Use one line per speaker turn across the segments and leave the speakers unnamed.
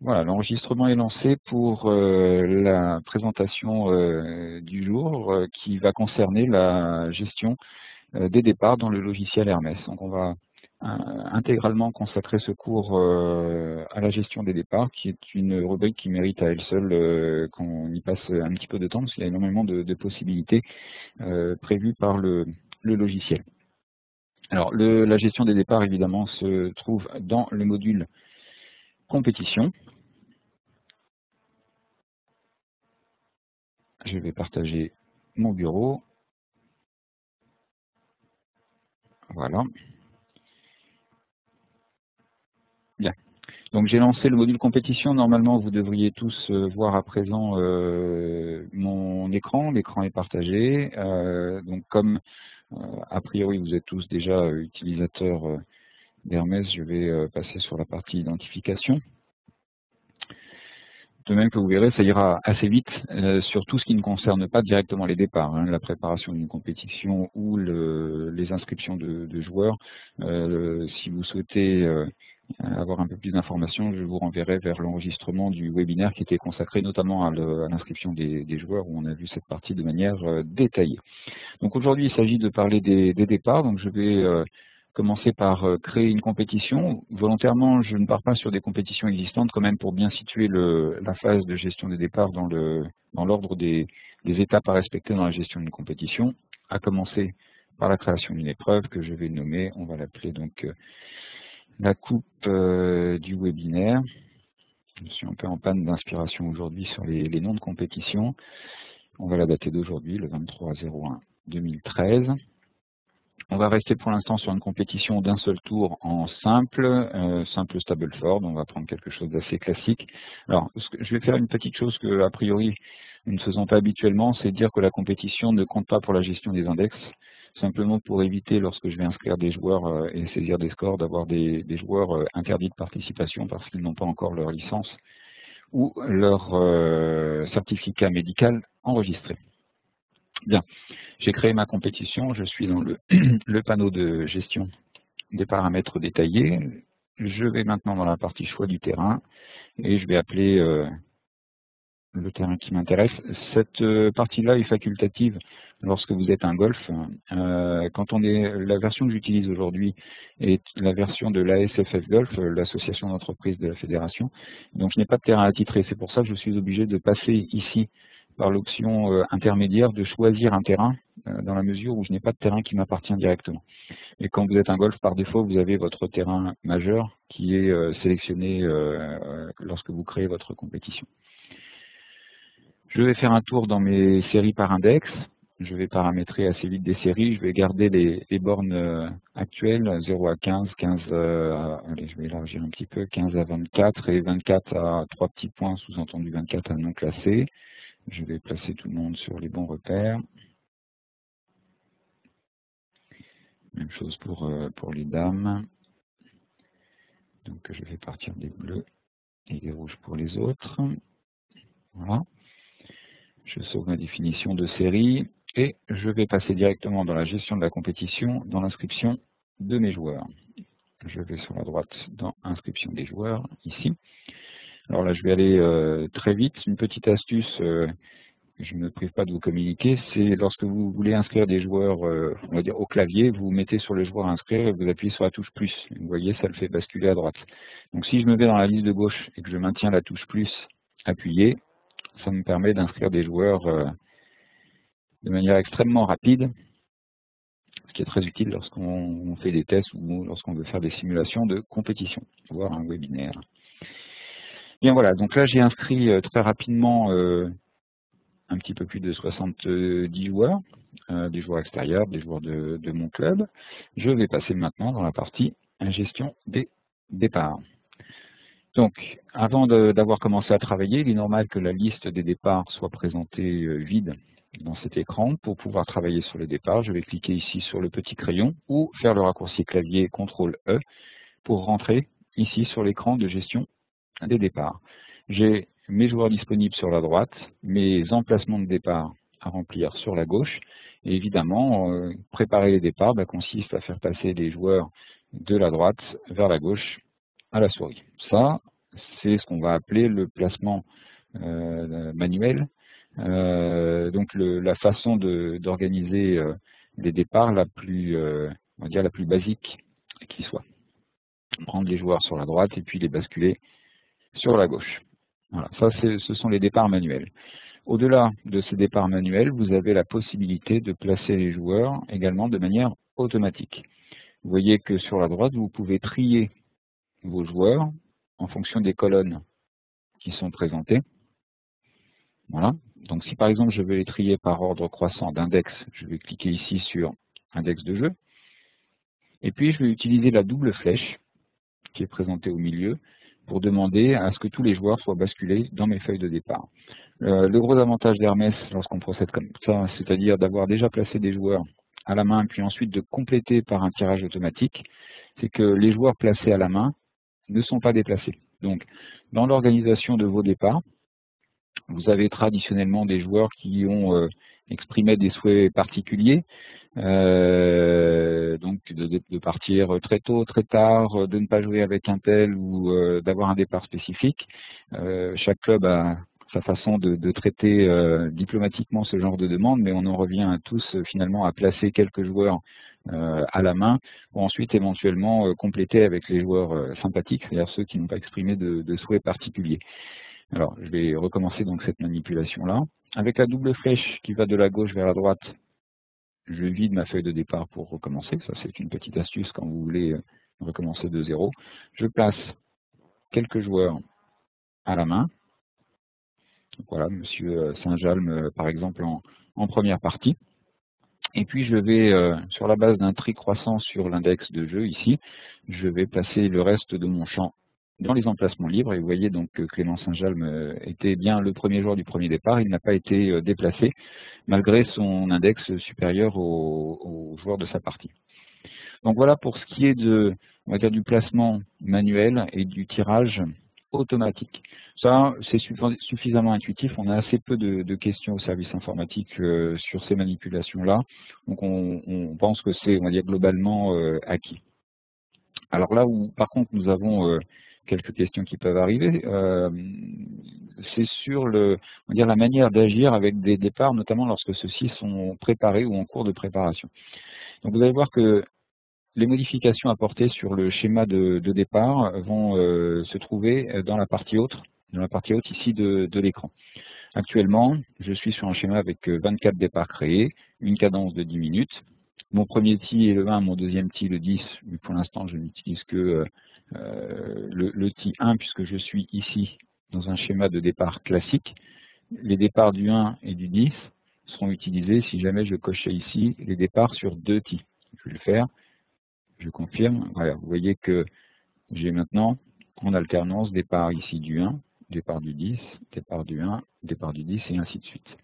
Voilà, l'enregistrement est lancé pour la présentation du jour qui va concerner la gestion des départs dans le logiciel Hermès. Donc on va intégralement consacrer ce cours à la gestion des départs, qui est une rubrique qui mérite à elle seule qu'on y passe un petit peu de temps, parce qu'il y a énormément de possibilités prévues par le logiciel. Alors la gestion des départs, évidemment, se trouve dans le module compétition. Je vais partager mon bureau. Voilà. Bien. Donc j'ai lancé le module compétition. Normalement, vous devriez tous voir à présent mon écran. L'écran est partagé. Donc comme a priori vous êtes tous déjà utilisateurs d'Hermès, je vais passer sur la partie identification. De même que vous verrez, ça ira assez vite sur tout ce qui ne concerne pas directement les départs, hein, la préparation d'une compétition ou les inscriptions de joueurs. Si vous souhaitez avoir un peu plus d'informations, je vous renverrai vers l'enregistrement du webinaire qui était consacré notamment à l'inscription des joueurs, où on a vu cette partie de manière détaillée. Donc aujourd'hui, il s'agit de parler des départs. Donc je vais commencer par créer une compétition. Volontairement, je ne pars pas sur des compétitions existantes quand même pour bien situer la phase de gestion des départs dans l'ordre des étapes à respecter dans la gestion d'une compétition, à commencer par la création d'une épreuve que je vais nommer, on va l'appeler donc la coupe du webinaire. Je suis un peu en panne d'inspiration aujourd'hui sur les noms de compétition. On va la dater d'aujourd'hui, le 23/01/2013. On va rester pour l'instant sur une compétition d'un seul tour en simple, simple Stableford. On va prendre quelque chose d'assez classique. Alors, je vais faire une petite chose que, a priori, nous ne faisons pas habituellement, c'est dire que la compétition ne compte pas pour la gestion des index, simplement pour éviter, lorsque je vais inscrire des joueurs et saisir des scores, d'avoir des joueurs interdits de participation parce qu'ils n'ont pas encore leur licence ou leur certificat médical enregistré. Bien, j'ai créé ma compétition, je suis dans le panneau de gestion des paramètres détaillés. Je vais maintenant dans la partie choix du terrain et je vais appeler le terrain qui m'intéresse. Cette partie-là est facultative lorsque vous êtes un golf. La version que j'utilise aujourd'hui est la version de l'ASFF Golf, l'association d'entreprises de la fédération. Donc je n'ai pas de terrain attitré. C'est pour ça que je suis obligé de passer ici par l'option intermédiaire de choisir un terrain dans la mesure où je n'ai pas de terrain qui m'appartient directement. Et quand vous êtes un golf, par défaut, vous avez votre terrain majeur qui est sélectionné lorsque vous créez votre compétition. Je vais faire un tour dans mes séries par index. Je vais paramétrer assez vite des séries. Je vais garder les bornes actuelles, 0 à 15, 15 allez, je vais élargir un petit peu, 15 à 24 et 24 à 3 petits points, sous-entendu 24 à non classés. Je vais placer tout le monde sur les bons repères. Même chose pour les dames. Donc je vais partir des bleus et des rouges pour les autres. Voilà. Je sauve ma définition de série et je vais passer directement dans la gestion de la compétition, dans l'inscription de mes joueurs. Je vais sur la droite dans inscription des joueurs, ici. Alors là, je vais aller très vite. Une petite astuce je ne me prive pas de vous communiquer, c'est lorsque vous voulez inscrire des joueurs, on va dire au clavier, vous mettez sur le joueur à inscrire et vous appuyez sur la touche plus. Vous voyez, ça le fait basculer à droite. Donc si je me mets dans la liste de gauche et que je maintiens la touche plus appuyée, ça me permet d'inscrire des joueurs de manière extrêmement rapide, ce qui est très utile lorsqu'on fait des tests ou lorsqu'on veut faire des simulations de compétition, voire un webinaire. Bien voilà, donc là j'ai inscrit très rapidement un petit peu plus de 70 joueurs, des joueurs extérieurs, des joueurs de mon club. Je vais passer maintenant dans la partie gestion des départs. Donc, avant d'avoir commencé à travailler, il est normal que la liste des départs soit présentée vide dans cet écran. Pour pouvoir travailler sur les départs, je vais cliquer ici sur le petit crayon ou faire le raccourci clavier CTRL-E pour rentrer ici sur l'écran de gestion des départs. J'ai mes joueurs disponibles sur la droite, mes emplacements de départ à remplir sur la gauche. Et évidemment, préparer les départs consiste à faire passer les joueurs de la droite vers la gauche à la souris. Ça, c'est ce qu'on va appeler le placement manuel. Donc la façon d'organiser les départs la plus, on va dire la plus basique qui soit. Prendre les joueurs sur la droite et puis les basculer sur la gauche. Voilà, ça ce sont les départs manuels. Au-delà de ces départs manuels, vous avez la possibilité de placer les joueurs également de manière automatique. Vous voyez que sur la droite, vous pouvez trier vos joueurs en fonction des colonnes qui sont présentées. Voilà. Donc si par exemple je veux les trier par ordre croissant d'index, je vais cliquer ici sur index de jeu. Et puis je vais utiliser la double flèche qui est présentée au milieu pour demander à ce que tous les joueurs soient basculés dans mes feuilles de départ. Le gros avantage d'Hermès lorsqu'on procède comme ça, c'est-à-dire d'avoir déjà placé des joueurs à la main, puis ensuite de compléter par un tirage automatique, c'est que les joueurs placés à la main ne sont pas déplacés. Donc, dans l'organisation de vos départs, vous avez traditionnellement des joueurs qui ont exprimé des souhaits particuliers, donc de partir très tôt, très tard, de ne pas jouer avec un tel ou d'avoir un départ spécifique. Chaque club a sa façon de traiter diplomatiquement ce genre de demande, mais on en revient tous finalement à placer quelques joueurs à la main pour ensuite éventuellement compléter avec les joueurs sympathiques, c'est-à-dire ceux qui n'ont pas exprimé de souhaits particuliers. Alors, je vais recommencer donc cette manipulation-là. Avec la double flèche qui va de la gauche vers la droite, je vide ma feuille de départ pour recommencer. Ça, c'est une petite astuce quand vous voulez recommencer de zéro. Je place quelques joueurs à la main. Donc voilà, Monsieur Saint-Jalme, par exemple, en première partie. Et puis, je vais, sur la base d'un tri croissant sur l'index de jeu ici, je vais placer le reste de mon champ dans les emplacements libres. Et vous voyez donc que Clément Saint-Jalme était bien le premier joueur du premier départ. Il n'a pas été déplacé, malgré son index supérieur au joueur de sa partie. Donc voilà pour ce qui est on va dire, du placement manuel et du tirage automatique. Ça, c'est suffisamment intuitif. On a assez peu de questions au service informatique sur ces manipulations-là. Donc on pense que c'est, on va dire, globalement acquis. Alors là où, par contre, nous avons quelques questions qui peuvent arriver, c'est sur on va dire, la manière d'agir avec des départs, notamment lorsque ceux-ci sont préparés ou en cours de préparation. Donc vous allez voir que les modifications apportées sur le schéma de départ vont se trouver dans la partie haute ici de l'écran. Actuellement, je suis sur un schéma avec 24 départs créés, une cadence de 10 minutes. Mon premier tee est le 1, mon deuxième tee le 10, mais pour l'instant je n'utilise que le tee 1 puisque je suis ici dans un schéma de départ classique. Les départs du 1 et du 10 seront utilisés si jamais je cochais ici les départs sur 2 tees. Je vais le faire. Je confirme. Voilà, vous voyez que j'ai maintenant en alternance départ ici du 1, départ du 10, départ du 1, départ du 10 et ainsi de suite.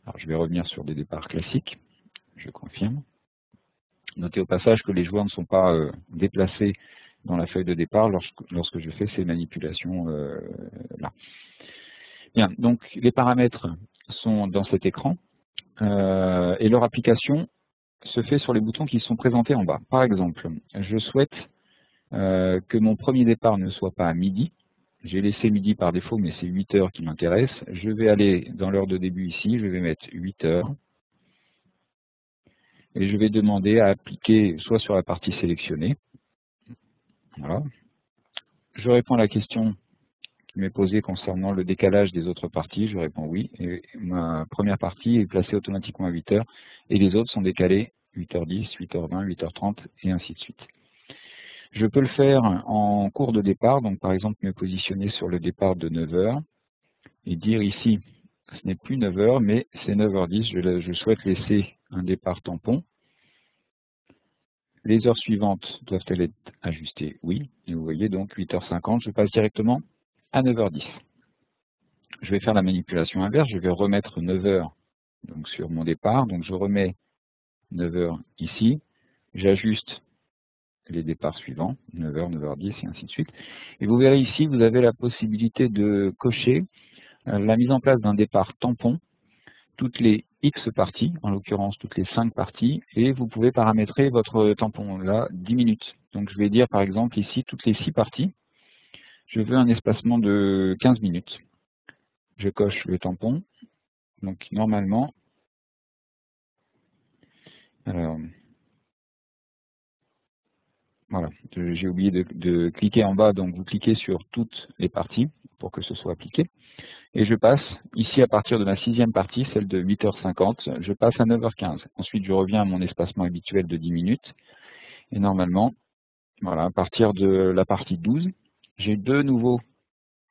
Alors je vais revenir sur des départs classiques. Je confirme. Notez au passage que les joueurs ne sont pas déplacés dans la feuille de départ lorsque je fais ces manipulations là. Bien, donc les paramètres sont dans cet écran et leur application se fait sur les boutons qui sont présentés en bas. Par exemple, je souhaite que mon premier départ ne soit pas à midi. J'ai laissé midi par défaut, mais c'est 8 heures qui m'intéresse. Je vais aller dans l'heure de début ici, je vais mettre 8 heures. Et je vais demander à appliquer soit sur la partie sélectionnée. Voilà. Je réponds à la question qui m'est posée concernant le décalage des autres parties. Je réponds oui. Et ma première partie est placée automatiquement à 8 heures. Et les autres sont décalés 8h10, 8h20, 8h30 et ainsi de suite. Je peux le faire en cours de départ, donc par exemple me positionner sur le départ de 9h et dire ici, ce n'est plus 9h, mais c'est 9h10, je souhaite laisser un départ tampon. Les heures suivantes doivent-elles être ajustées? Oui. Et vous voyez donc 8h50, je passe directement à 9h10. Je vais faire la manipulation inverse, je vais remettre 9h donc, sur mon départ, donc je remets 9h ici, j'ajuste les départs suivants, 9h, 9h10 et ainsi de suite. Et vous verrez ici, vous avez la possibilité de cocher la mise en place d'un départ tampon, toutes les X parties, en l'occurrence toutes les 5 parties, et vous pouvez paramétrer votre tampon là 10 minutes. Donc je vais dire par exemple ici toutes les 6 parties, Je veux un espacement de 15 minutes. Je coche le tampon. Donc normalement, alors voilà, j'ai oublié de cliquer en bas, donc vous cliquez sur toutes les parties pour que ce soit appliqué. Et je passe ici à partir de ma 6e partie, celle de 8h50, je passe à 9h15. Ensuite je reviens à mon espacement habituel de 10 minutes. Et normalement, voilà, à partir de la partie 12, j'ai de nouveau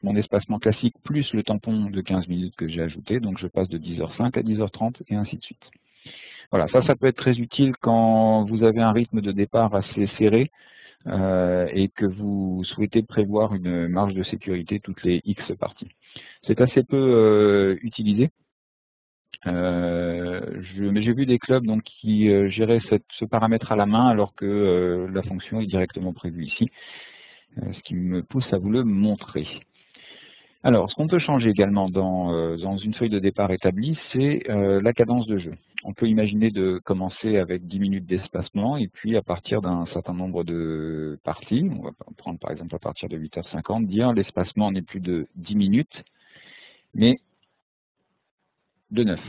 mon espacement classique plus le tampon de 15 minutes que j'ai ajouté. Donc je passe de 10h05 à 10h30 et ainsi de suite. Voilà, ça peut être très utile quand vous avez un rythme de départ assez serré et que vous souhaitez prévoir une marge de sécurité toutes les X parties. C'est assez peu utilisé. Mais j'ai vu des clubs donc, qui géraient ce paramètre à la main alors que la fonction est directement prévue ici, ce qui me pousse à vous le montrer. Alors, ce qu'on peut changer également dans une feuille de départ établie, c'est la cadence de jeu. On peut imaginer de commencer avec 10 minutes d'espacement et puis à partir d'un certain nombre de parties, on va prendre par exemple à partir de 8h50, dire l'espacement n'est plus de 10 minutes, mais de 9.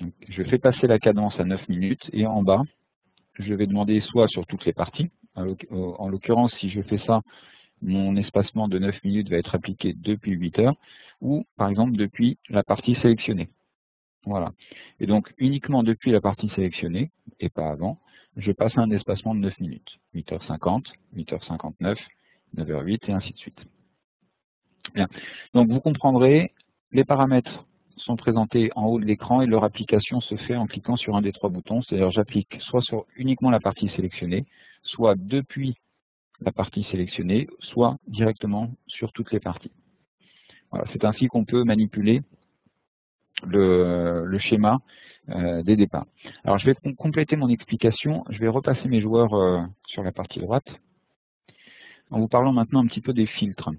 Donc, je fais passer la cadence à 9 minutes et en bas, je vais demander soit sur toutes les parties, en l'occurrence si je fais ça, mon espacement de 9 minutes va être appliqué depuis 8 heures, ou par exemple depuis la partie sélectionnée. Voilà. Et donc uniquement depuis la partie sélectionnée, et pas avant, je passe à un espacement de 9 minutes. 8h50, 8h59, 9h08 et ainsi de suite. Bien. Donc vous comprendrez, les paramètres sont présentés en haut de l'écran et leur application se fait en cliquant sur un des 3 boutons, c'est-à-dire j'applique soit sur uniquement la partie sélectionnée, soit depuis la partie sélectionnée, soit directement sur toutes les parties. Voilà, c'est ainsi qu'on peut manipuler le schéma des départs. Alors je vais compléter mon explication, je vais repasser mes joueurs sur la partie droite, en vous parlant maintenant un petit peu des filtres.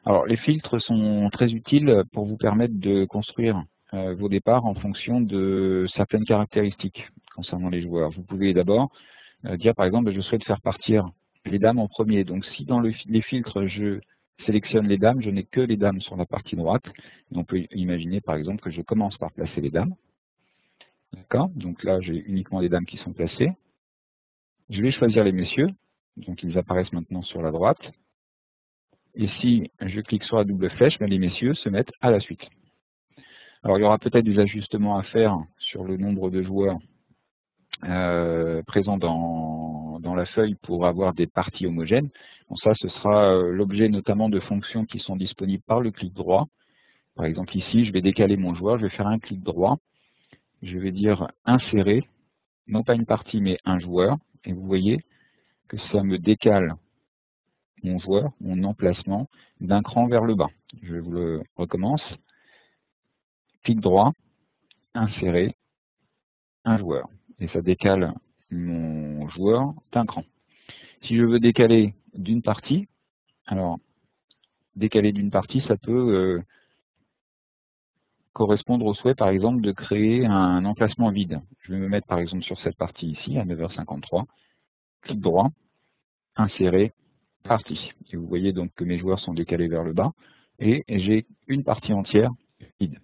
Alors les filtres sont très utiles pour vous permettre de construire vos départs en fonction de certaines caractéristiques concernant les joueurs. Vous pouvez d'abord dire par exemple je souhaite faire partir les dames en premier. Donc si dans les filtres je sélectionne les dames, je n'ai que les dames sur la partie droite. Et on peut imaginer par exemple que je commence par placer les dames. D'accord? Donc là j'ai uniquement les dames qui sont placées. Je vais choisir les messieurs, donc ils apparaissent maintenant sur la droite. Et si je clique sur la double flèche, ben les messieurs se mettent à la suite. Alors il y aura peut-être des ajustements à faire sur le nombre de joueurs présents dans la feuille pour avoir des parties homogènes. Bon, ça, ce sera l'objet notamment de fonctions qui sont disponibles par le clic droit. Par exemple ici, je vais décaler mon joueur, je vais faire un clic droit, je vais dire insérer, non pas une partie mais un joueur, et vous voyez que ça me décale mon joueur, mon emplacement, d'un cran vers le bas. Je vous le recommence, clic droit, insérer, un joueur, et ça décale mon joueur d'un cran. Si je veux décaler d'une partie, alors décaler d'une partie, ça peut correspondre au souhait, par exemple, de créer un emplacement vide. Je vais me mettre, par exemple, sur cette partie ici, à 9h53, clic droit, insérer, partie. Et vous voyez donc que mes joueurs sont décalés vers le bas, et j'ai une partie entière vide.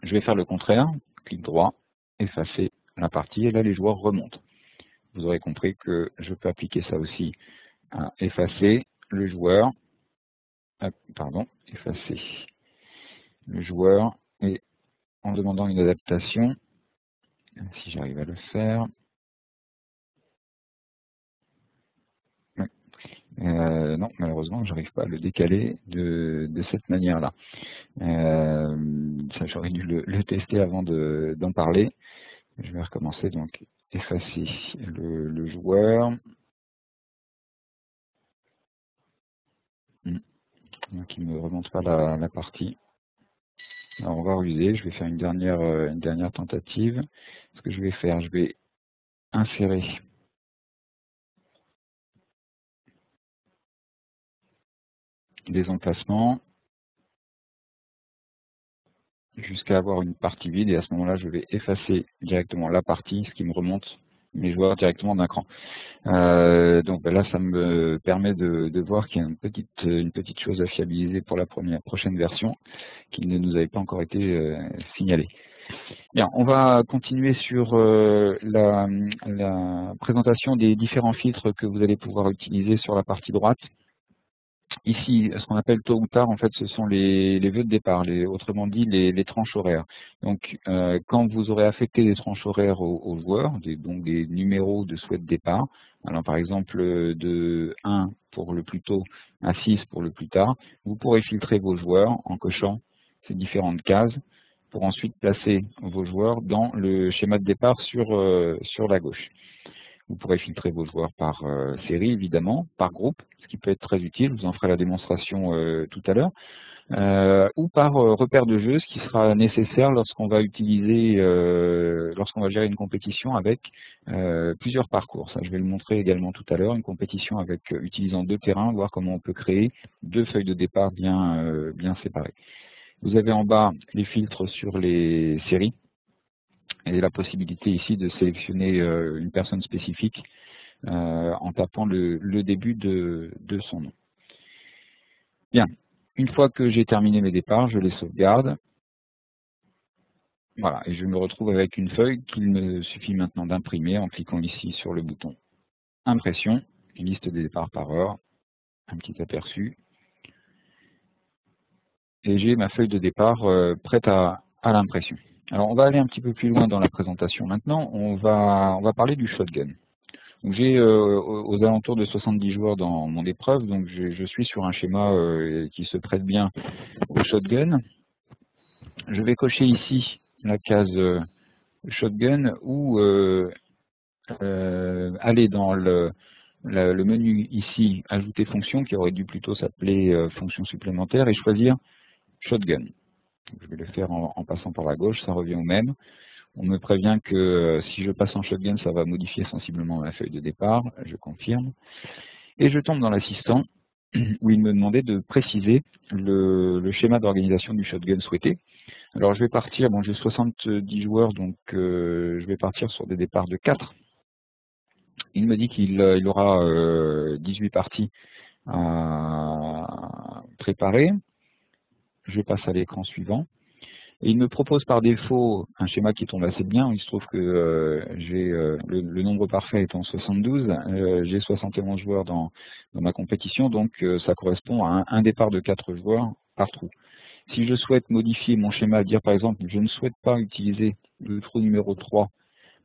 Je vais faire le contraire, clic droit, effacer la partie, et là les joueurs remontent. Vous aurez compris que je peux appliquer ça aussi à effacer le joueur, effacer le joueur, et en demandant une adaptation, si j'arrive à le faire, non, malheureusement, j'arrive pas à le décaler de cette manière-là. Ça, j'aurais dû le tester avant d'en parler. Je vais recommencer, donc effacer le joueur. Donc il ne me remonte pas la partie. Alors on va ruser, je vais faire une dernière tentative. Ce que je vais faire, je vais insérer des emplacements jusqu'à avoir une partie vide, et à ce moment-là, je vais effacer directement la partie, ce qui me remonte mes joueurs directement d'un cran. Donc là, ça me permet de voir qu'il y a une petite chose à fiabiliser pour la prochaine version qui ne nous avait pas encore été signalée. Bien, on va continuer sur la présentation des différents filtres que vous allez pouvoir utiliser sur la partie droite. Ici, ce qu'on appelle tôt ou tard, en fait, ce sont les vœux de départ, autrement dit les tranches horaires. Donc, quand vous aurez affecté des tranches horaires aux joueurs, donc des numéros de souhait de départ, alors par exemple de 1 pour le plus tôt à 6 pour le plus tard, vous pourrez filtrer vos joueurs en cochant ces différentes cases pour ensuite placer vos joueurs dans le schéma de départ sur la gauche. Vous pourrez filtrer vos joueurs par série, évidemment, par groupe, ce qui peut être très utile, je vous en ferai la démonstration tout à l'heure, ou par repère de jeu, ce qui sera nécessaire lorsqu'on va utiliser, lorsqu'on va gérer une compétition avec plusieurs parcours. Ça, je vais le montrer également tout à l'heure, une compétition avec utilisant 2 terrains, voir comment on peut créer 2 feuilles de départ bien séparées. Vous avez en bas les filtres sur les séries, et la possibilité ici de sélectionner une personne spécifique en tapant le début de son nom. Bien, une fois que j'ai terminé mes départs, je les sauvegarde. Voilà, et je me retrouve avec une feuille qu'il me suffit maintenant d'imprimer en cliquant ici sur le bouton Impression, une liste des départs par heure, un petit aperçu. Et j'ai ma feuille de départ prête à l'impression. Alors on va aller un petit peu plus loin dans la présentation maintenant, on va parler du shotgun. J'ai aux alentours de 70 joueurs dans mon épreuve, donc je suis sur un schéma qui se prête bien au shotgun. Je vais cocher ici la case shotgun ou aller dans le menu ici, ajouter fonction, qui aurait dû plutôt s'appeler fonction supplémentaire, et choisir shotgun. Donc, je vais le faire en passant par la gauche, ça revient au même. On me prévient que si je passe en shotgun, ça va modifier sensiblement ma feuille de départ, je confirme. Et je tombe dans l'assistant, où il me demandait de préciser le schéma d'organisation du shotgun souhaité. Alors je vais partir, bon j'ai 70 joueurs, donc je vais partir sur des départs de 4. Il me dit qu'il aura 18 parties à préparer. Je passe à l'écran suivant. Et il me propose par défaut un schéma qui tombe assez bien. Il se trouve que j'ai le nombre parfait étant 72, j'ai 71 joueurs dans ma compétition, donc ça correspond à un départ de 4 joueurs par trou. Si je souhaite modifier mon schéma, dire par exemple je ne souhaite pas utiliser le trou numéro 3,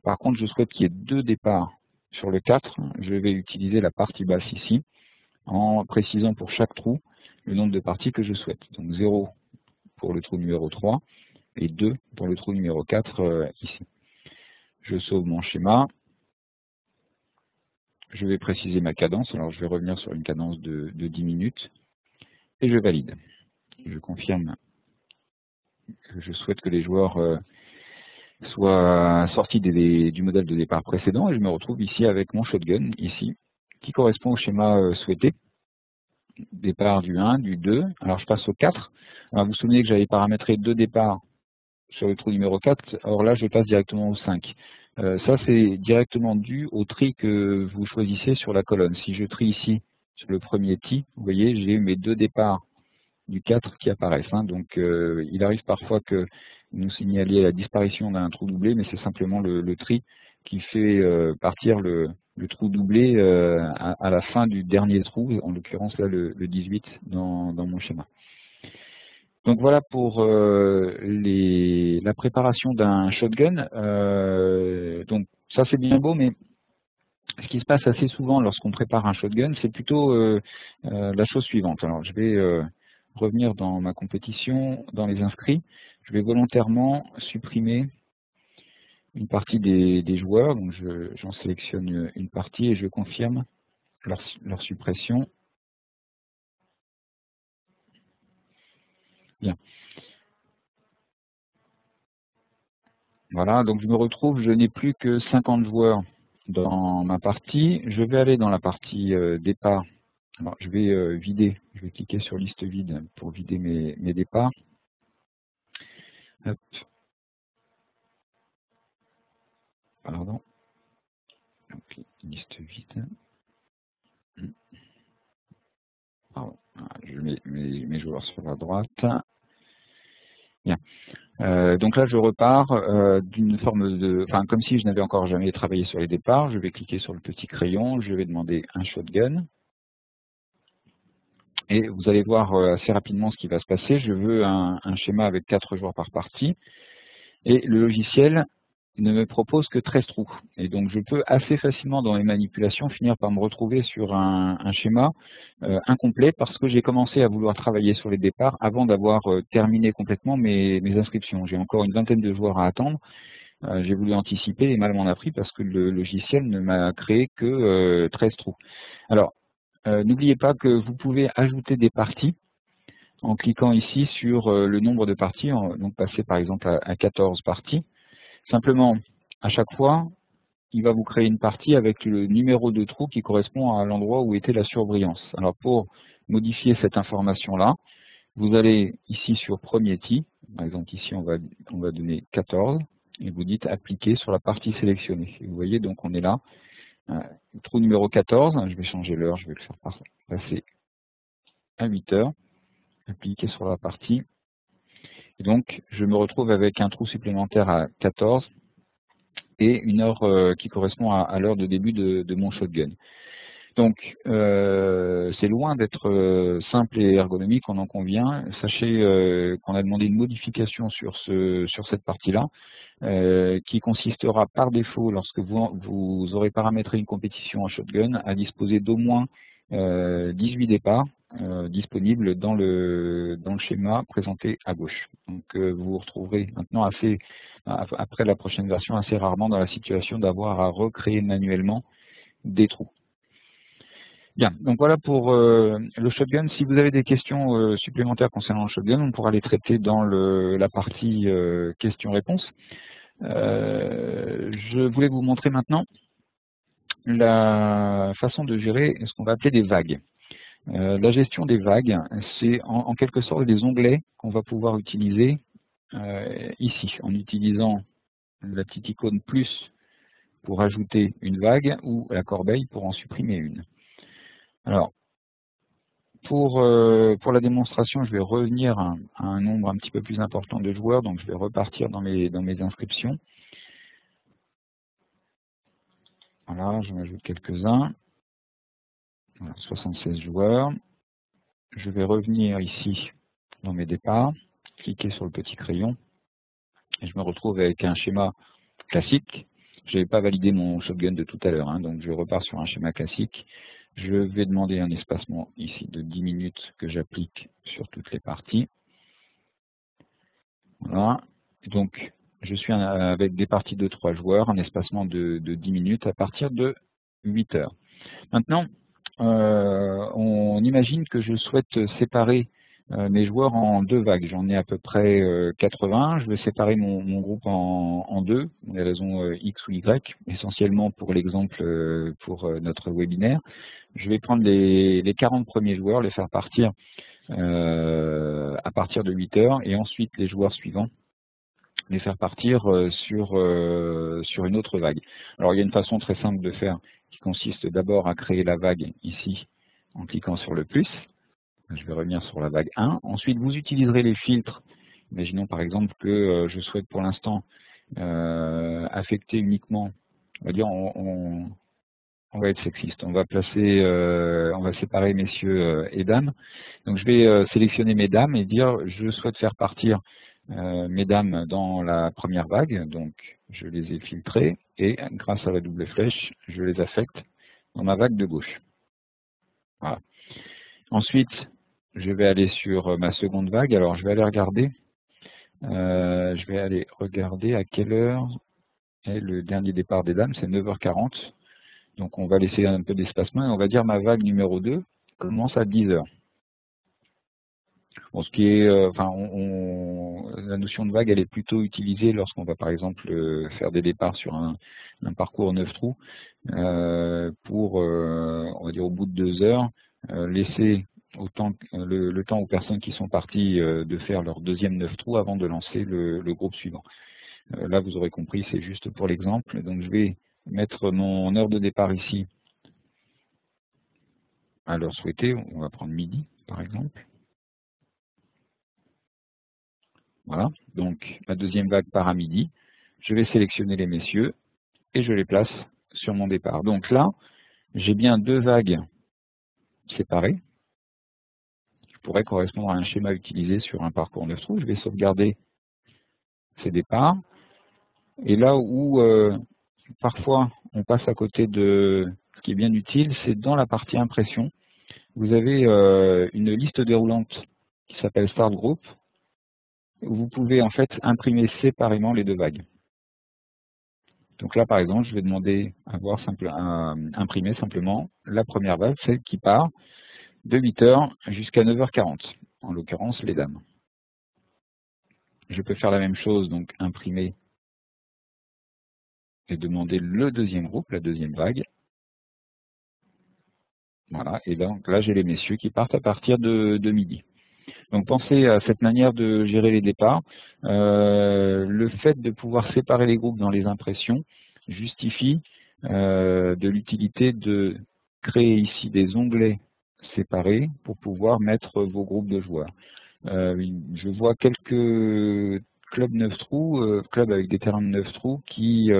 par contre je souhaite qu'il y ait 2 départs sur le 4, je vais utiliser la partie basse ici, en précisant pour chaque trou le nombre de parties que je souhaite. Donc 0 pour le trou numéro 3, et 2 pour le trou numéro 4 ici. Je sauve mon schéma. Je vais préciser ma cadence. Alors je vais revenir sur une cadence de 10 minutes. Et je valide. Je confirme que je souhaite que les joueurs soient sortis du modèle de départ précédent. Et je me retrouve ici avec mon shotgun, ici, qui correspond au schéma souhaité. Départ du 1, du 2. Alors je passe au 4. Alors vous vous souvenez que j'avais paramétré 2 départs sur le trou numéro 4, or là je passe directement au 5. Ça c'est directement dû au tri que vous choisissez sur la colonne. Si je trie ici sur le premier ti, vous voyez j'ai mes 2 départs du 4 qui apparaissent. Donc il arrive parfois que nous signaliez la disparition d'un trou doublé, mais c'est simplement le tri qui fait partir le trou doublé à la fin du dernier trou, en l'occurrence là le 18 dans mon schéma. Donc voilà pour la préparation d'un shotgun. Donc ça c'est bien beau, mais ce qui se passe assez souvent lorsqu'on prépare un shotgun, c'est plutôt la chose suivante. Alors je vais revenir dans ma compétition, dans les inscrits. Je vais volontairement supprimer une partie des joueurs. Donc j'en sélectionne une partie et je confirme leur suppression. Bien. Voilà, donc je me retrouve, je n'ai plus que 50 joueurs dans ma partie. Je vais aller dans la partie départ. Alors je vais vider, je vais cliquer sur liste vide pour vider mes départs. Hop. Pardon. Donc, liste vide. Pardon. Je mets mes joueurs sur la droite. Bien. Donc là, je repars d'une forme de, enfin, comme si je n'avais encore jamais travaillé sur les départs. Je vais cliquer sur le petit crayon, je vais demander un shotgun. Et vous allez voir assez rapidement ce qui va se passer. Je veux un schéma avec 4 joueurs par partie. Et le logiciel ne me propose que 13 trous. Et donc je peux assez facilement dans les manipulations finir par me retrouver sur un schéma incomplet parce que j'ai commencé à vouloir travailler sur les départs avant d'avoir terminé complètement mes inscriptions. J'ai encore une vingtaine de joueurs à attendre. J'ai voulu anticiper et mal m'en a pris parce que le logiciel ne m'a créé que 13 trous. Alors, n'oubliez pas que vous pouvez ajouter des parties en cliquant ici sur le nombre de parties, donc passer par exemple à 14 parties. Simplement, à chaque fois, il va vous créer une partie avec le numéro de trou qui correspond à l'endroit où était la surbrillance. Alors pour modifier cette information-là, vous allez ici sur premier TI, par exemple ici on va donner 14, et vous dites appliquer sur la partie sélectionnée. Et vous voyez, donc on est là, trou numéro 14, je vais changer l'heure, je vais le faire passer à 8 heures, appliquer sur la partie. Et donc, je me retrouve avec un trou supplémentaire à 14 et une heure qui correspond à l'heure de début de mon shotgun. Donc, c'est loin d'être simple et ergonomique, on en convient. Sachez qu'on a demandé une modification sur cette partie-là, qui consistera par défaut, lorsque vous aurez paramétré une compétition en shotgun, à disposer d'au moins 18 départs disponibles dans le schéma présenté à gauche. Donc vous vous retrouverez maintenant après la prochaine version assez rarement dans la situation d'avoir à recréer manuellement des trous. Bien, donc voilà pour le shotgun. Si vous avez des questions supplémentaires concernant le shotgun, on pourra les traiter dans la partie questions-réponses. Je voulais vous montrer maintenant la façon de gérer ce qu'on va appeler des vagues. La gestion des vagues, c'est en quelque sorte des onglets qu'on va pouvoir utiliser ici, en utilisant la petite icône plus pour ajouter une vague ou la corbeille pour en supprimer une. Alors, pour la démonstration, je vais revenir à un nombre un petit peu plus important de joueurs, donc je vais repartir dans mes inscriptions. Voilà, j'en ajoute quelques-uns. Voilà, 76 joueurs. Je vais revenir ici dans mes départs, cliquer sur le petit crayon, et je me retrouve avec un schéma classique. Je n'avais pas validé mon shotgun de tout à l'heure, donc je repars sur un schéma classique. Je vais demander un espacement ici de 10 minutes que j'applique sur toutes les parties. Voilà. Donc, je suis avec des parties de 3 joueurs, un espacement de 10 minutes à partir de 8 heures. Maintenant, on imagine que je souhaite séparer mes joueurs en 2 vagues. J'en ai à peu près 80. Je vais séparer mon groupe en 2, pour des raisons X ou Y, essentiellement pour l'exemple pour notre webinaire. Je vais prendre les 40 premiers joueurs, les faire partir à partir de 8 heures, et ensuite les joueurs suivants, les faire partir sur une autre vague. Alors il y a une façon très simple de faire qui consiste d'abord à créer la vague ici en cliquant sur le plus. Je vais revenir sur la vague 1. Ensuite vous utiliserez les filtres. Imaginons par exemple que je souhaite pour l'instant affecter uniquement, on va dire on va être sexiste, on va séparer messieurs et dames. Donc je vais sélectionner mes dames et dire je souhaite faire partir mes dames dans la première vague, donc je les ai filtrées et grâce à la double flèche, je les affecte dans ma vague de gauche. Voilà. Ensuite, je vais aller sur ma seconde vague. Alors je vais aller regarder. À quelle heure est le dernier départ des dames, c'est 9h40. Donc on va laisser un peu d'espacement et on va dire ma vague numéro 2 commence à 10h. Bon, ce qui est, la notion de vague, elle est plutôt utilisée lorsqu'on va par exemple faire des départs sur un parcours 9 trous pour, on va dire au bout de 2 heures, laisser le temps aux personnes qui sont parties de faire leur deuxième 9 trous avant de lancer le groupe suivant. Là, vous aurez compris, c'est juste pour l'exemple. Donc, je vais mettre mon heure de départ ici à l'heure souhaitée. On va prendre midi, par exemple. Voilà, donc ma deuxième vague part à midi. Je vais sélectionner les messieurs et je les place sur mon départ. Donc là, j'ai bien deux vagues séparées qui pourraient correspondre à un schéma utilisé sur un parcours 9 trous. Je vais sauvegarder ces départs. Et là où parfois on passe à côté de ce qui est bien utile, c'est dans la partie impression. Vous avez une liste déroulante qui s'appelle Start Group, où vous pouvez en fait imprimer séparément les deux vagues. Donc là, par exemple, je vais demander à imprimer simplement la première vague, celle qui part de 8 heures jusqu'à 9h40, en l'occurrence les dames. Je peux faire la même chose, donc imprimer et demander le deuxième groupe, la deuxième vague. Voilà, et donc là j'ai les messieurs qui partent à partir de midi. Donc pensez à cette manière de gérer les départs. Le fait de pouvoir séparer les groupes dans les impressions justifie de l'utilité de créer ici des onglets séparés pour pouvoir mettre vos groupes de joueurs. Je vois quelques clubs 9 trous, clubs avec des terrains de 9 trous qui,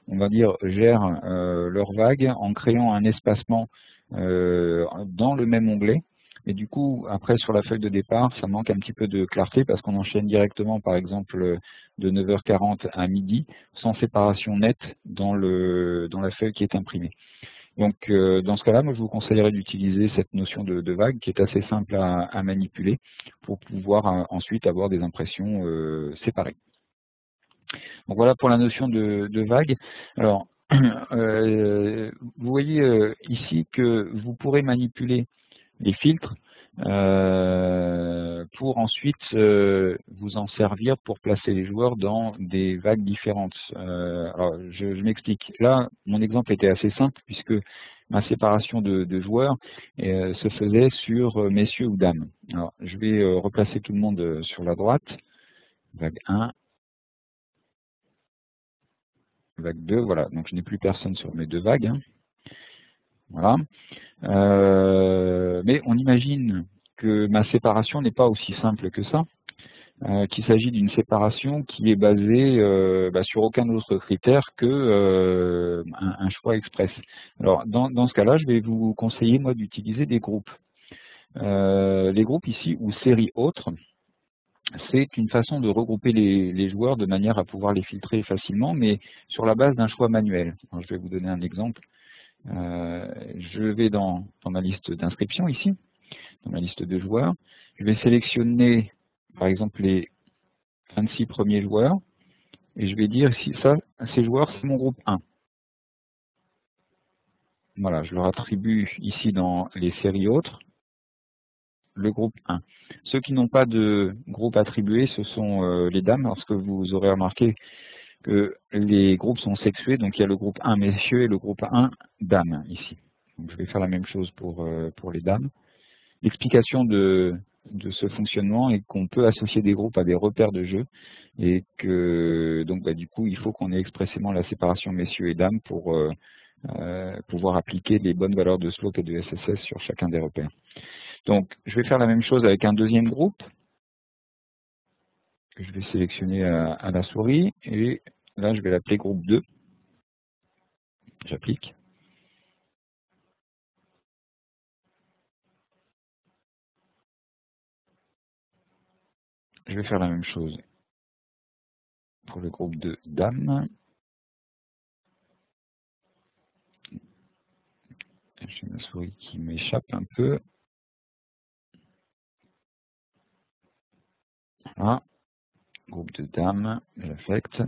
on va dire, gèrent leurs vagues en créant un espacement dans le même onglet. Et du coup, après, sur la feuille de départ, ça manque un petit peu de clarté parce qu'on enchaîne directement, par exemple, de 9h40 à midi, sans séparation nette dans la feuille qui est imprimée. Donc, dans ce cas-là, moi, je vous conseillerais d'utiliser cette notion de vague qui est assez simple à manipuler pour pouvoir ensuite avoir des impressions séparées. Donc, voilà pour la notion de vague. Alors, vous voyez ici que vous pourrez manipuler les filtres pour ensuite vous en servir pour placer les joueurs dans des vagues différentes. Alors, je m'explique. Là, mon exemple était assez simple puisque ma séparation de joueurs se faisait sur messieurs ou dames. Alors, je vais replacer tout le monde sur la droite. Vague 1, vague 2, voilà. Donc, je n'ai plus personne sur mes deux vagues. Hein. Voilà. Mais on imagine que ma séparation n'est pas aussi simple que ça, qu'il s'agit d'une séparation qui est basée sur aucun autre critère que un choix express. Alors dans ce cas-là, je vais vous conseiller moi d'utiliser des groupes. Les groupes ici ou séries autres, c'est une façon de regrouper les joueurs de manière à pouvoir les filtrer facilement, mais sur la base d'un choix manuel. Alors, je vais vous donner un exemple. Je vais dans ma liste d'inscription ici, dans ma liste de joueurs. Je vais sélectionner, par exemple, les 26 premiers joueurs, et je vais dire si ces joueurs, c'est mon groupe 1. Voilà, je leur attribue ici dans les séries autres, le groupe 1. Ceux qui n'ont pas de groupe attribué, ce sont les dames, parce que vous aurez remarqué que les groupes sont sexués, donc il y a le groupe 1 messieurs et le groupe 1 dames ici. Donc je vais faire la même chose pour les dames. L'explication de ce fonctionnement est qu'on peut associer des groupes à des repères de jeu et que donc du coup il faut qu'on ait expressément la séparation messieurs et dames pour pouvoir appliquer les bonnes valeurs de slope et de SSS sur chacun des repères. Donc je vais faire la même chose avec un deuxième groupe que je vais sélectionner à la souris et là je vais l'appeler groupe 2. J'applique. Je vais faire la même chose pour le groupe de dames. J'ai ma souris qui m'échappe un peu. Voilà. Groupe de dames, j'affecte.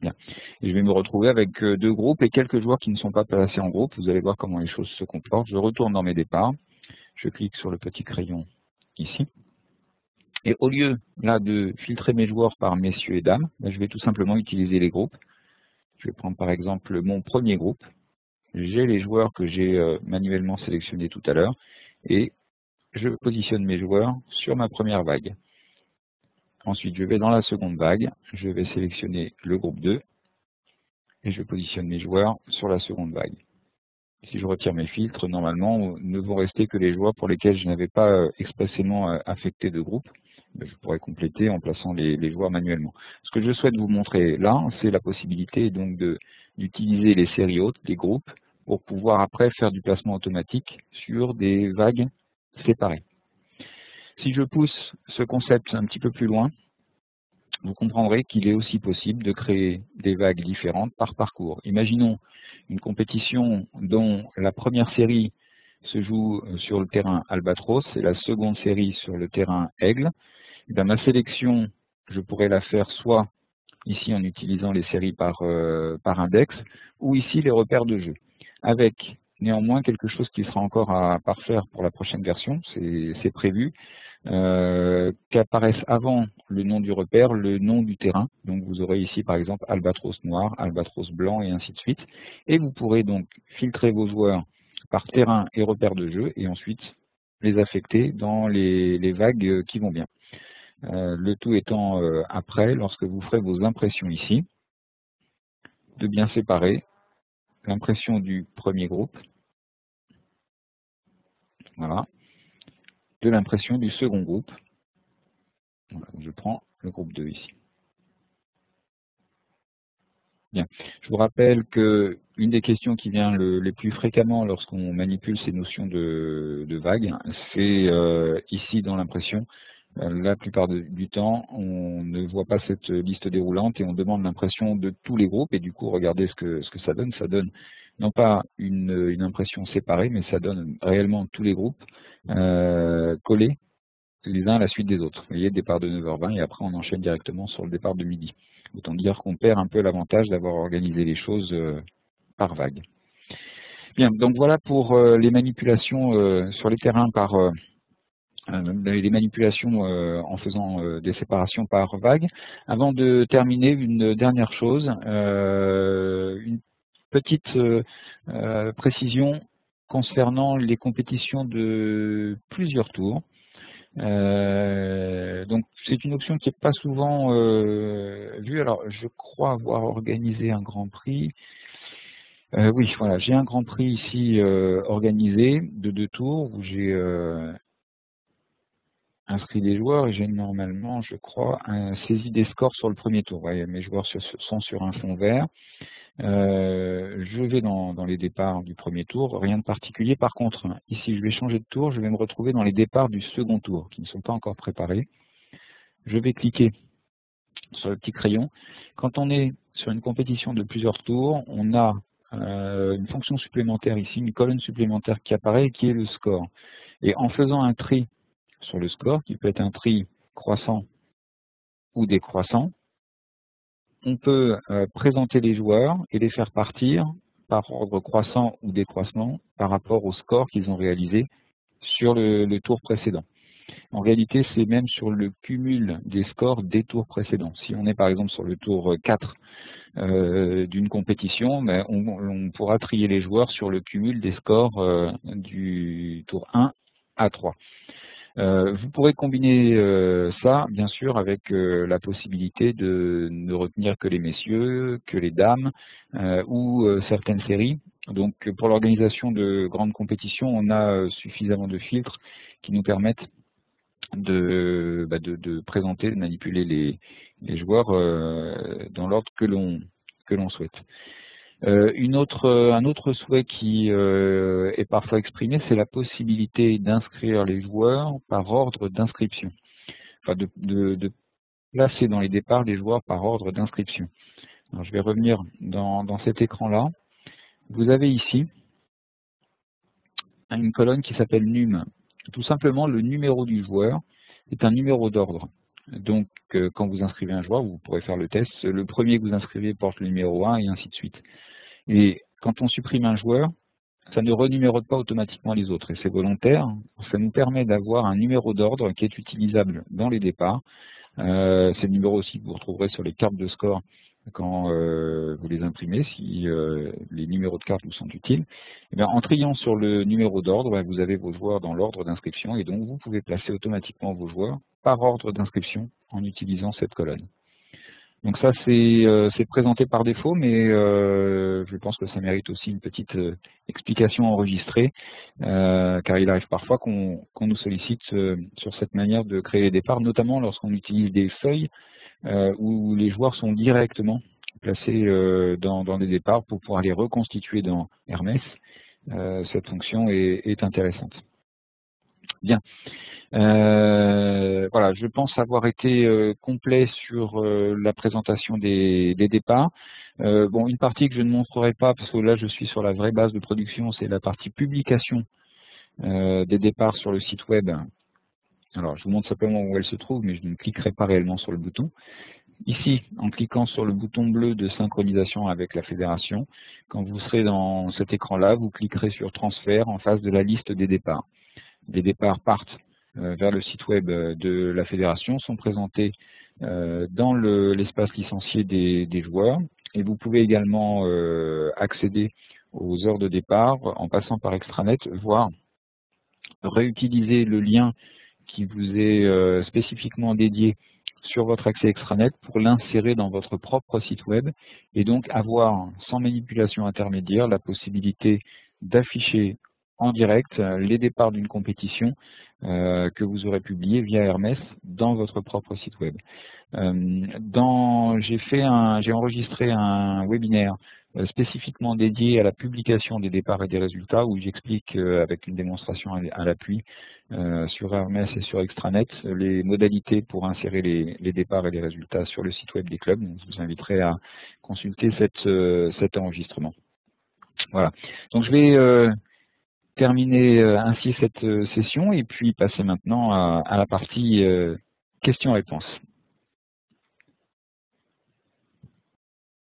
Bien. Et je vais me retrouver avec deux groupes et quelques joueurs qui ne sont pas placés en groupe. Vous allez voir comment les choses se comportent. Je retourne dans mes départs. Je clique sur le petit crayon ici. Et au lieu là de filtrer mes joueurs par messieurs et dames, je vais tout simplement utiliser les groupes. Je vais prendre par exemple mon premier groupe. J'ai les joueurs que j'ai manuellement sélectionnés tout à l'heure. Et je positionne mes joueurs sur ma première vague. Ensuite, je vais dans la seconde vague. Je vais sélectionner le groupe 2. et je positionne mes joueurs sur la seconde vague. Si je retire mes filtres, normalement, ne vont rester que les joueurs pour lesquels je n'avais pas expressément affecté de groupe. Je pourrais compléter en plaçant les joueurs manuellement. Ce que je souhaite vous montrer là, c'est la possibilité donc d'utiliser les séries hautes, les groupes, pour pouvoir après faire du placement automatique sur des vagues séparées. Si je pousse ce concept un petit peu plus loin, vous comprendrez qu'il est aussi possible de créer des vagues différentes par parcours. Imaginons une compétition dont la première série se joue sur le terrain Albatros et la seconde série sur le terrain Aigle. Dans ma sélection, je pourrais la faire soit ici en utilisant les séries par index, ou ici les repères de jeu, avec néanmoins quelque chose qui sera encore à parfaire pour la prochaine version, c'est prévu, qu'apparaisse avant le nom du repère, le nom du terrain. Donc vous aurez ici par exemple Albatros noir, Albatros blanc et ainsi de suite. Et vous pourrez donc filtrer vos joueurs par terrain et repère de jeu et ensuite les affecter dans les vagues qui vont bien. Le tout étant après, lorsque vous ferez vos impressions ici, de bien séparer l'impression du premier groupe, voilà, de l'impression du second groupe. Voilà, je prends le groupe 2 ici. Bien. Je vous rappelle que une des questions qui vient les plus fréquemment lorsqu'on manipule ces notions de vagues, c'est ici dans l'impression. La plupart du temps, on ne voit pas cette liste déroulante et on demande l'impression de tous les groupes. Et du coup, regardez ce que ça donne. Ça donne non pas une impression séparée, mais ça donne réellement tous les groupes collés les uns à la suite des autres. Vous voyez, départ de 9h20 et après on enchaîne directement sur le départ de midi. Autant dire qu'on perd un peu l'avantage d'avoir organisé les choses par vague. Bien, donc voilà pour les manipulations sur les terrains par les manipulations en faisant des séparations par vague. Avant de terminer, une dernière chose, une petite précision concernant les compétitions de plusieurs tours. Donc c'est une option qui n'est pas souvent vue. Alors je crois avoir organisé un Grand Prix. Oui, voilà, j'ai un Grand Prix ici organisé de 2 tours où j'ai inscrit des joueurs et j'ai normalement, je crois, saisi des scores sur le premier tour. Voyez, mes joueurs sont sur un fond vert. Je vais dans les départs du premier tour, rien de particulier. Par contre, ici, je vais changer de tour, je vais me retrouver dans les départs du second tour, qui ne sont pas encore préparés. Je vais cliquer sur le petit crayon. Quand on est sur une compétition de plusieurs tours, on a une fonction supplémentaire ici, une colonne supplémentaire qui apparaît, qui est le score. Et en faisant un tri sur le score, qui peut être un tri croissant ou décroissant, on peut présenter les joueurs et les faire partir par ordre croissant ou décroissant par rapport au score qu'ils ont réalisé sur le tour précédent. En réalité, c'est même sur le cumul des scores des tours précédents. Si on est par exemple sur le tour 4 d'une compétition, ben, on pourra trier les joueurs sur le cumul des scores du tour 1 à 3. Vous pourrez combiner ça, bien sûr, avec la possibilité de ne retenir que les messieurs, que les dames ou certaines séries. Donc, pour l'organisation de grandes compétitions, on a suffisamment de filtres qui nous permettent de présenter, de manipuler les joueurs dans l'ordre que l'on souhaite. Un autre souhait qui est parfois exprimé, c'est la possibilité d'inscrire les joueurs par ordre d'inscription. Enfin, de placer dans les départs les joueurs par ordre d'inscription. Alors, je vais revenir dans cet écran-là. Vous avez ici une colonne qui s'appelle num. Tout simplement, le numéro du joueur est un numéro d'ordre. Donc, quand vous inscrivez un joueur, vous pourrez faire le test. Le premier que vous inscrivez porte le numéro 1 et ainsi de suite. Et quand on supprime un joueur, ça ne renumérote pas automatiquement les autres. Et c'est volontaire. Ça nous permet d'avoir un numéro d'ordre qui est utilisable dans les départs. C'est le numéro aussi que vous retrouverez sur les cartes de score quand vous les imprimez, si les numéros de cartes vous sont utiles. Et bien, en triant sur le numéro d'ordre, vous avez vos joueurs dans l'ordre d'inscription et donc vous pouvez placer automatiquement vos joueurs par ordre d'inscription en utilisant cette colonne. Donc ça, c'est présenté par défaut, mais je pense que ça mérite aussi une petite explication enregistrée, car il arrive parfois qu'on nous sollicite sur cette manière de créer les départs, notamment lorsqu'on utilise des feuilles où les joueurs sont directement placés dans des départs pour pouvoir les reconstituer dans Hermès. Cette fonction est intéressante. Bien. Voilà, je pense avoir été complet sur la présentation des départs. Bon, une partie que je ne montrerai pas, parce que là je suis sur la vraie base de production, c'est la partie publication des départs sur le site web. Alors, je vous montre simplement où elle se trouve, mais je ne cliquerai pas réellement sur le bouton. Ici, en cliquant sur le bouton bleu de synchronisation avec la fédération, quand vous serez dans cet écran-là, vous cliquerez sur transfert en face de la liste des départs. Les départs partent vers le site web de la fédération, sont présentés dans l'espace licencié des joueurs, et vous pouvez également accéder aux heures de départ en passant par extranet, voire réutiliser le lien qui vous est spécifiquement dédié sur votre accès extranet pour l'insérer dans votre propre site web et donc avoir, sans manipulation intermédiaire, la possibilité d'afficher en direct les départs d'une compétition que vous aurez publié via Hermès dans votre propre site web. J'ai enregistré un webinaire spécifiquement dédié à la publication des départs et des résultats où j'explique avec une démonstration à l'appui sur Hermès et sur Extranet les modalités pour insérer les départs et les résultats sur le site web des clubs. Donc, je vous inviterai à consulter cet enregistrement. Voilà. Donc je vais terminer ainsi cette session et puis passer maintenant à la partie questions-réponses.